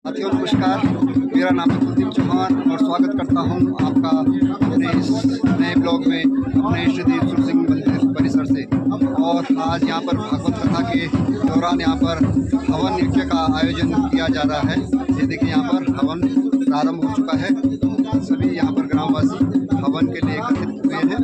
साथियों नमस्कार, मेरा नाम है कुलदीप चौहान और स्वागत करता हूं आपका अपने इस नए ब्लॉग में अपने इष्टदेव सुर सिंह मंदिर परिसर से। और आज यहां पर भागवत कथा के दौरान यहां पर हवन यज्ञ का आयोजन किया जा रहा है। ये देखिए यहां पर हवन प्रारंभ हो चुका है। सभी यहां पर ग्रामवासी हवन के लिए एकत्रित हुए हैं।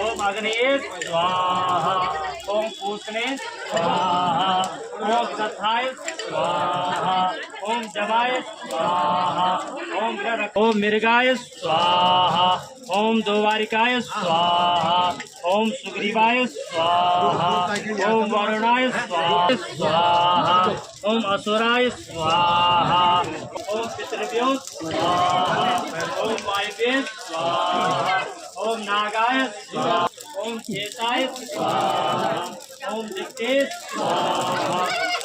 ओम अग्नेय स्वाहा, ओम पूषणे स्वाहा, ओम तथाय स्वाहा, ओम जवाय स्वाहा, ओम मृगाय स्वाहा, ओम दोवारिकाय स्वाहा, ओम सुग्रीवाय स्वाहा, ओम वरुणाय स्वाहा, ओम असुराय स्वाहा, ओम पितृभ्यो स्वाहा, ओम वायव्ये स्वाहा, ओम नागाय स्वाहा, ओम शेषाय स्वाहा, ओम दिक्तेय स्वाहा,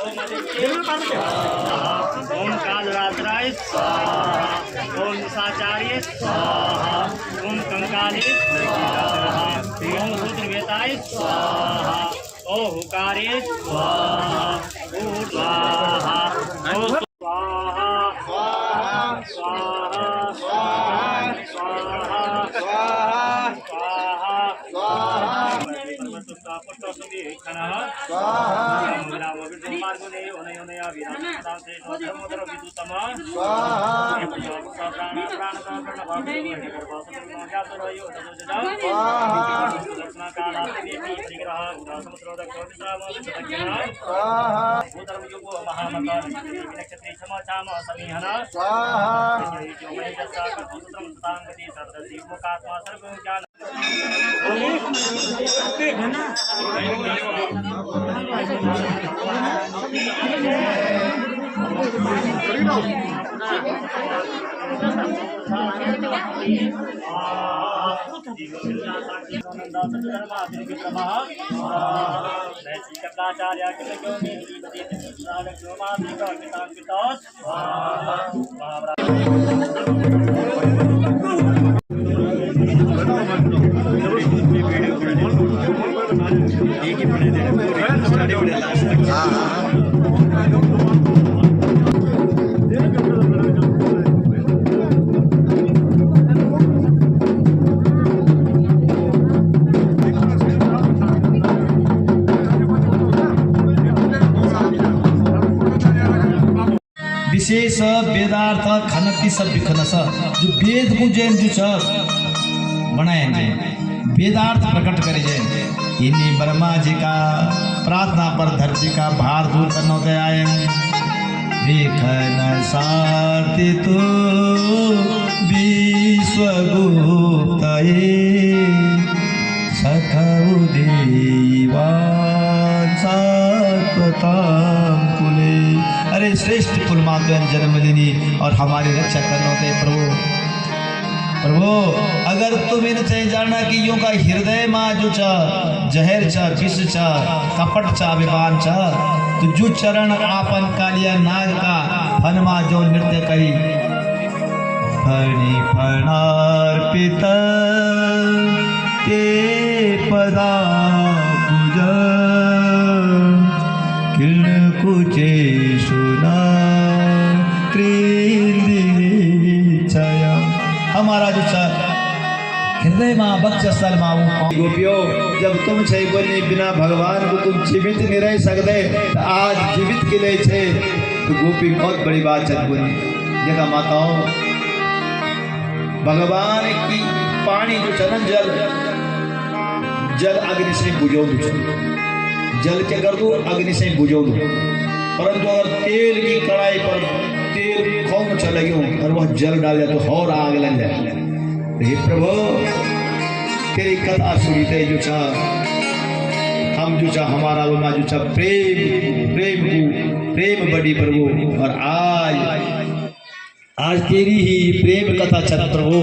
ओम आदित्य स्वाहा, ओम कालरात्राय स्वाहा, ओम निशाचार्य स्वाहा, ओम कंकाले स्वाहा, ओम रुद्रवेताय स्वाहा, ओम हुकारे स्वाहा, ओम स्वाहा, ओम स्वाहा स्वाहा स्वाहा स्वाहा स्वाहा स्वाहा स्वाहा विशेष वेदार्थ खनती सब विखनस जो वेद को जैन जो छ बनाए वेदार्थ प्रकट करे जाए इन्हीं ब्रह्मा जी का प्रार्थना पर धरती का भार दूर करना होते आए विखन सारती तो विश्वगुप्त सखौ देवान सात्वताम कुले। अरे श्रेष्ठ कुलमात्मन जन्मदिनी और हमारी रक्षा करना होते प्रभु। प्रभु अगर तुम इन चाहे जानना कि यूं का हृदय माँ जो चा जहर चा विष चा कपट चा अभिमान चा तो जो चरण आपन कालिया नाग का फनमा जो नृत्य करी फणी फणार्पित ते पदा पूजा किरण कुचे सुना हमारा जो हृदय माँ बक्ष स्थल माँ गोपियों जब तुम छे बोली बिना भगवान को तुम जीवित नहीं रह सकते तो आज जीवित के लिए छे तो गोपी बहुत बड़ी बात चल बोली जगह माताओं भगवान की पानी जो चलन जल अग्नि से बुझो जल के कर दो अग्नि से बुझो दो परंतु अगर तेल की कढ़ाई पर तेल खौम चलेगी और वह जल डाल जाए तो और आग लग जाए। हे प्रभु तेरी कथा सुनते जो चाह हम जो चाह हमारा उमा जो चाह प्रेम बड़ी प्रभु और आज तेरी ही प्रेम कथा चल प्रभु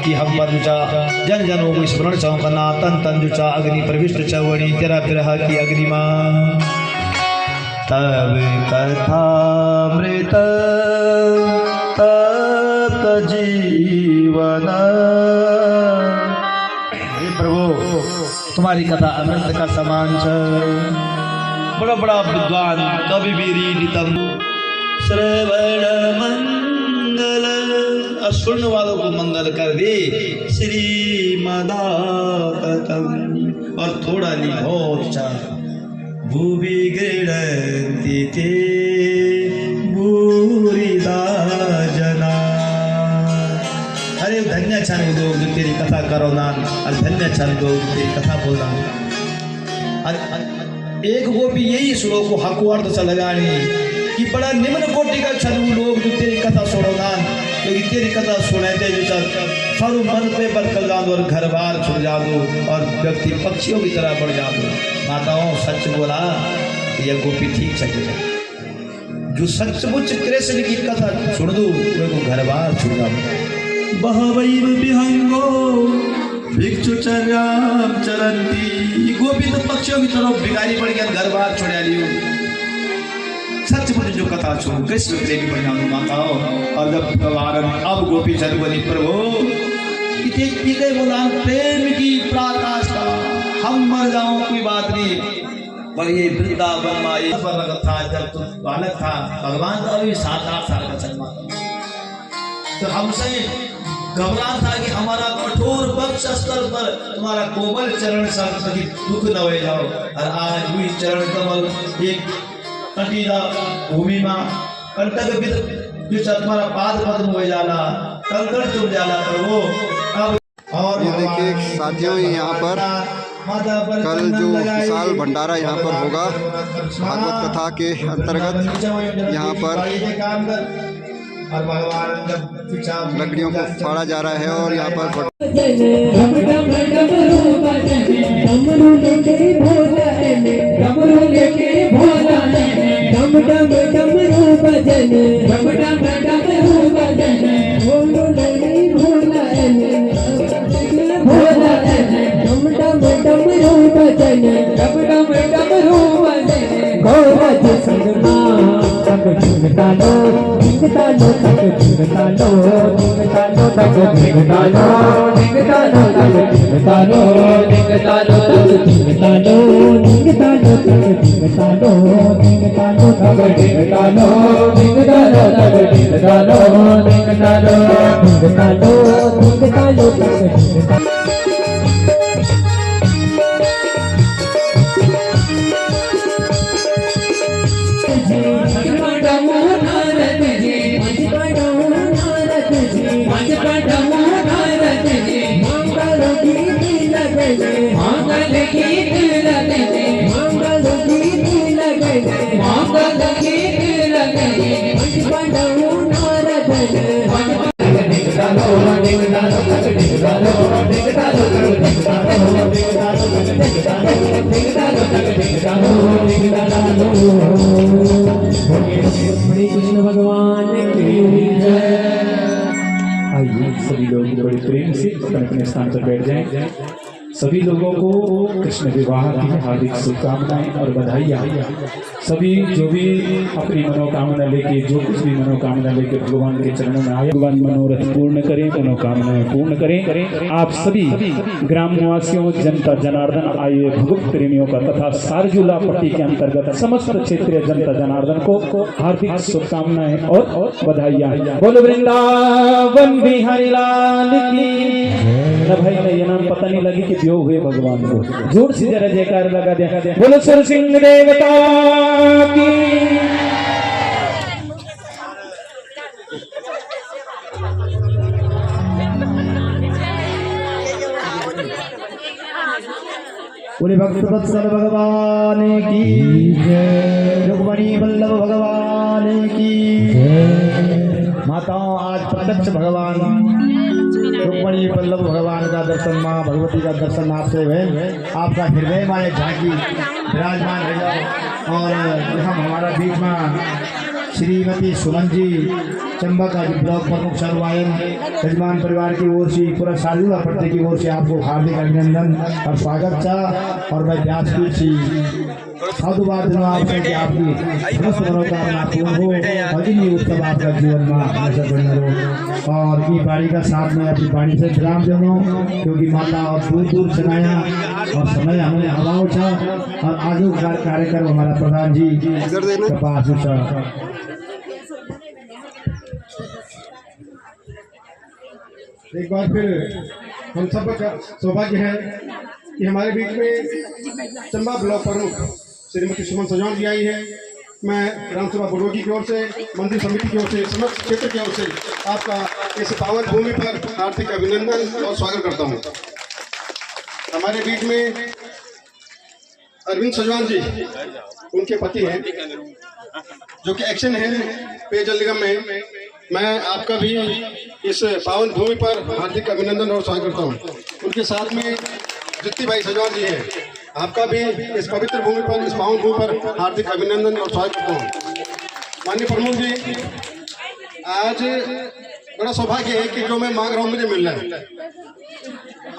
कि हम पर जो चाह जन जनों को स्मरण चाहूँ करना तन तन जो चाह अग्नि प्रविष्ट चवड़ी तेरा विरह की अग्नि माँ तब कथामृत तप्त जीवन। हे प्रभु तुम्हारी कथा अमृत का समान है बड़ा बड़ा विद्वान कवि रीडितम श्रवण मंगल सुनने वालों को मंगल कर दे श्रीमदातम और थोड़ा नहीं बहुत चाह भूवि गृह्णन्ति ते भूरिदा जना। अरे धन्य छन लोग जो तेरी कथा करो नान और धन्य छन लोग तेरी कथा बोलना। एक गोपी यही श्लोक को हकु अर्थ से लगानी कि बड़ा निम्न कोटि का छन लोग जो तेरी कथा सुनो नान क्योंकि तेरी कथा सुनाते जो फल मन पे बल कर जा दो और घर बार छुड़ जा दो और व्यक्ति पक्षियों की तरह बढ़ जा दो। माताओं सच बोला यह गोपी ठीक सच है जो सचमुच कृष्ण की कथा सुन दो तो घर बार छुड़ जा दो। बहवैव विहंगो भिक्षुचर्याम चरंती गोपी तो पक्षियों की तरह बिगाड़ी पड़ गया घर बार छोड़ लियो। सचमुच जो कथा सुन कृष्ण प्रेमी बन जाओ माताओं। और जब अब गोपी चल बोली प्रभु बोला प्रेम की पराकाष्ठा हम मर जाओ कोई बात नहीं पर ये वृंदावन माई था जब तू बालक था भगवान का भी 7-8 साल का जन्मा तो हमसे घबरा था कि हमारा कठोर वक्ष स्तर पर तुम्हारा कोमल चरण कभी दुख न हो जाओ। और आज हुई चरण कमल एक कटीला भूमि में कंटक जो तुम्हारा पाद पद्म हो जाला कंकड़ चुभ जाला पर वो अब और ये देखिए साथियों यहाँ पर कल जो विशाल भंडारा यहाँ पर होगा भागवत कथा के अंतर्गत यहाँ पर लकड़ियों को फाड़ा जा रहा है और यहाँ पर भोला तालो तक धिंग तालो तक धिंग तालो धिंग तालो तक धिंग तालो धिंग तालो तक धिंग तालो धिंग तालो तक धिंग तालो धिंग तालो तक धिंग तालो धिंग तालो तक धिंग तालो धिंग तालो धिंग तालो धिंग तालो तक धिंग तालो मंगल गीत लगने मंगल गीत लगने मंगल गीत लगने मंच बंधु नारद धिंग तालो धिंग तालो तक धिंग तालो धिंग तालो तक धिंग तालो धिंग तालो तक धिंग तालो धिंग तालो तक धिंग तालो धिंग तालो श्री कृष्ण भगवान की जय। आइए सभी लोग बड़े प्रेम से अपने अपने स्थान पर बैठ जाएं। सभी लोगों को कृष्ण विवाह की हार्दिक शुभकामनाएं और बधाइयाँ। सभी जो भी अपनी मनोकामना लेके जो कुछ भी मनोकामना लेके भगवान के चरणों में आए, भगवान मनोरथ पूर्ण करें, मनोकामनाएं पूर्ण करें। आप सभी ग्राम निवासियों, जनता जनार्दन आइए भगवत प्रेमियों का तथा सारजूला पट्टी के अंतर्गत समस्त क्षेत्रीय जनता जनार्दन को हार्दिक शुभकामनाएं और बधाइयाँ। बोलो वृंदावन बिहारी लाल की। भाई ने ये नाम पता नहीं लगी कि ब्यो हुए भगवान को। जोर से जरा जयकार लगा दे। बोलो सुर सिंह देवता की। बोले भक्त वत्सल भगवान की जय। रुक्मणी वल्लभ भगवान की जय। माताओं, आज प्रत्यक्ष भगवान रुक्मणी वल्लभ भगवान का दर्शन, माँ भगवती का दर्शन आपसे हुए। आपका हृदय माए झांकी विराजमान है जाओ। और हम हमारा बीच में श्रीमती सुमन जी चंबा का ब्लॉक प्रमुख सर्वायन यजमान परिवार की ओर से पूरा सालूला पट्टी की ओर से आपको हार्दिक अभिनंदन और स्वागत था। और मैं व्यासपीठ से साधुवाद आपसे कि आपकी समस्त मनोकामना पूर्ण हो, भजनी उत्सव आपका जीवन में हमेशा बना रहो। और ये बाड़ी का साथ में अपनी बाड़ी से विराम देना, क्योंकि माता और दूर दूर से आया और समय हमें अभाव था। और आगे कार्यक्रम हमारा प्रधान जी के पास एक बार फिर हम सब का सौभाग्य है कि हमारे बीच में चंबा ब्लॉक प्रमुख श्रीमती सुमन सजौन जी आई है। मैं ग्रामसभा बुड़वकी की ओर से, मंदिर समिति की ओर से, समस्त क्षेत्र की ओर से आपका इस पावन भूमि पर हार्दिक अभिनंदन और स्वागत करता हूँ। हमारे बीच में अरविंद सजवान जी, उनके पति हैं, जो कि एक्शन है पेयजल निगम में। मैं आपका भी इस पावन भूमि पर हार्दिक अभिनंदन और स्वागत करता हूँ। उनके साथ में जित्ती भाई सजवान जी हैं, आपका भी इस पवित्र भूमि पर, इस पावन भूमि पर हार्दिक अभिनंदन और स्वागत करता हूँ। माननीय प्रमुख जी, आज बड़ा सौभाग्य है कि जो मैं मांग रहा हूँ मुझे मिल रहा है।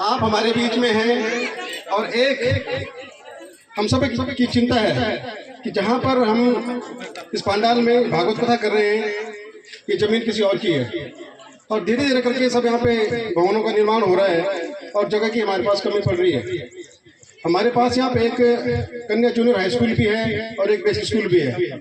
आप हमारे बीच में हैं और एक हम सब की चिंता है कि जहाँ पर हम इस पंडाल में भागवत कथा कर रहे हैं, ये जमीन किसी और की है। और धीरे धीरे करके सब यहाँ पे भवनों का निर्माण हो रहा है और जगह की हमारे पास कमी पड़ रही है। हमारे पास यहाँ पे एक कन्या जूनियर हाई स्कूल भी है और एक बेसिक स्कूल भी है।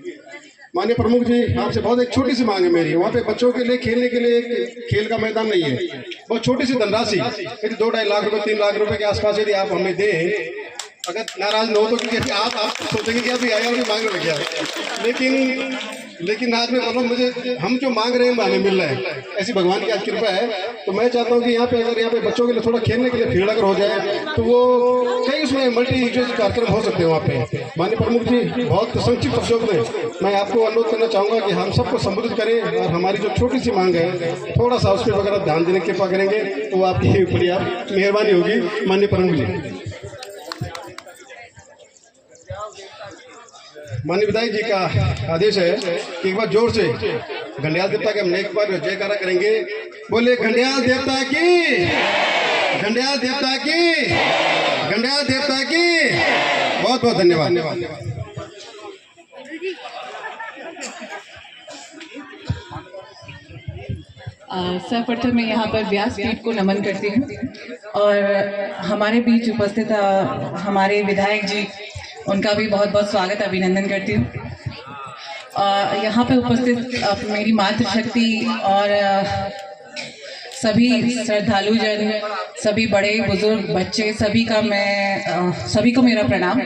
माननीय प्रमुख जी, आपसे बहुत एक छोटी सी मांग है मेरी। वहाँ पे बच्चों के लिए खेलने के लिए एक खेल का मैदान नहीं है, बहुत छोटी सी धनराशि, यदि 2-2.5 लाख रुपए 3 लाख रुपए के आसपास यदि आप हमें दें, अगर नाराज न हो तो, क्योंकि आप सोचेंगे कि अभी आया और मांग रहे क्या। लेकिन आज मैं बोल रहा हूँ, मुझे हम जो मांग रहे हैं हमें मिल रहा है। ऐसी भगवान की आज कृपा है। तो मैं चाहता हूँ कि यहाँ पे अगर यहाँ पे बच्चों के लिए थोड़ा खेलने के लिए फील्ड अगर हो जाए तो वो कई उसमें मल्टी यूजेस कार्यक्रम हो सकते हैं वहाँ पे। माननीय प्रमुख जी, बहुत संक्षिप्त शब्दों में मैं आपको अनुरोध करना चाहूँगा कि हम सबको संबोधित करें और हमारी जो छोटी सी मांग है थोड़ा सा उस पर वगैरह ध्यान देने की कृपा करेंगे तो वो आपकी बड़ी मेहरबानी होगी। माननीय प्रमुख जी, माननीय विधायक जी का आदेश है कि एक बार जोर से घंडियाल देवता के हम एक बार जयकारा करेंगे। बोले घंडियाल देवता की, घंडियाल देवता की, घंडियाल देवता की। बहुत बहुत धन्यवाद। सर्वप्रथम मैं यहाँ पर व्यासपीठ को नमन करती हूँ और हमारे बीच उपस्थित हमारे विधायक जी, उनका भी बहुत बहुत स्वागत अभिनंदन करती हूँ। यहाँ पे उपस्थित मेरी मातृशक्ति और सभी श्रद्धालु जन, सभी बड़े बुजुर्ग बच्चे, सभी को मेरा प्रणाम।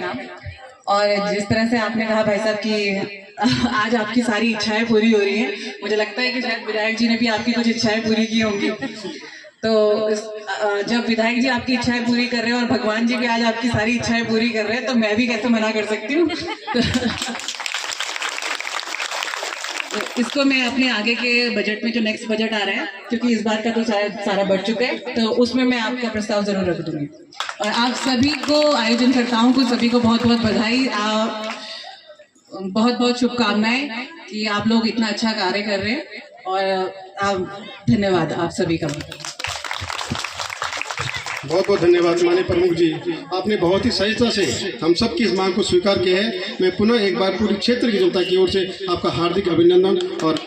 और जिस तरह से आपने कहा भाई साहब कि आज आपकी सारी इच्छाएं पूरी हो रही हैं, मुझे लगता है कि शायद विधायक जी ने भी आपकी कुछ इच्छाएं पूरी की होंगी। तो जब विधायक जी आपकी इच्छाएं पूरी कर रहे हैं और भगवान जी भी आज आपकी सारी इच्छाएं पूरी कर रहे हैं, तो मैं भी कैसे मना कर सकती हूँ। तो इसको मैं अपने आगे के बजट में, जो नेक्स्ट बजट आ रहा है, क्योंकि इस बार का तो शायद सारा बढ़ चुका है, तो उसमें मैं आपका प्रस्ताव जरूर रख दूंगी। और आप सभी को, आयोजनकर्ताओं को सभी को बहुत बहुत बधाई, बहुत बहुत शुभकामनाएं कि आप लोग इतना अच्छा कार्य कर रहे हैं। और धन्यवाद आप सभी का। बहुत बहुत धन्यवाद माननीय प्रमुख जी, आपने बहुत ही सहजता से हम सब की इस मांग को स्वीकार किया है। मैं पुनः एक बार पूरी क्षेत्र की जनता की ओर से आपका हार्दिक अभिनंदन और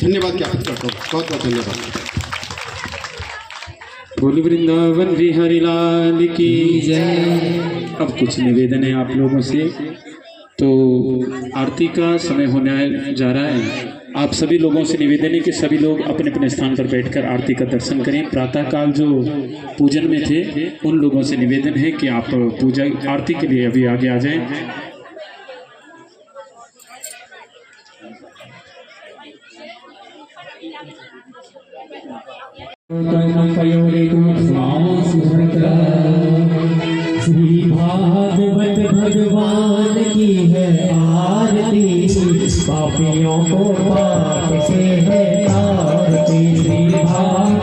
धन्यवाद ज्ञापित करता हूँ। बहुत बहुत धन्यवाद। बोल वृंदावन बिहारी लाल की जय। अब कुछ निवेदन है आप लोगों से। तो आरती का समय होने जा रहा है। आप सभी लोगों से निवेदन है कि सभी लोग अपने अपने स्थान पर बैठकर आरती का दर्शन करें। प्रातःकाल जो पूजन में थे उन लोगों से निवेदन है कि आप पूजा आरती के लिए अभी आगे आ जाएं। श्री भागवत भगवान की है आरती, पापियों को पाप से है तारती। श्री भागवत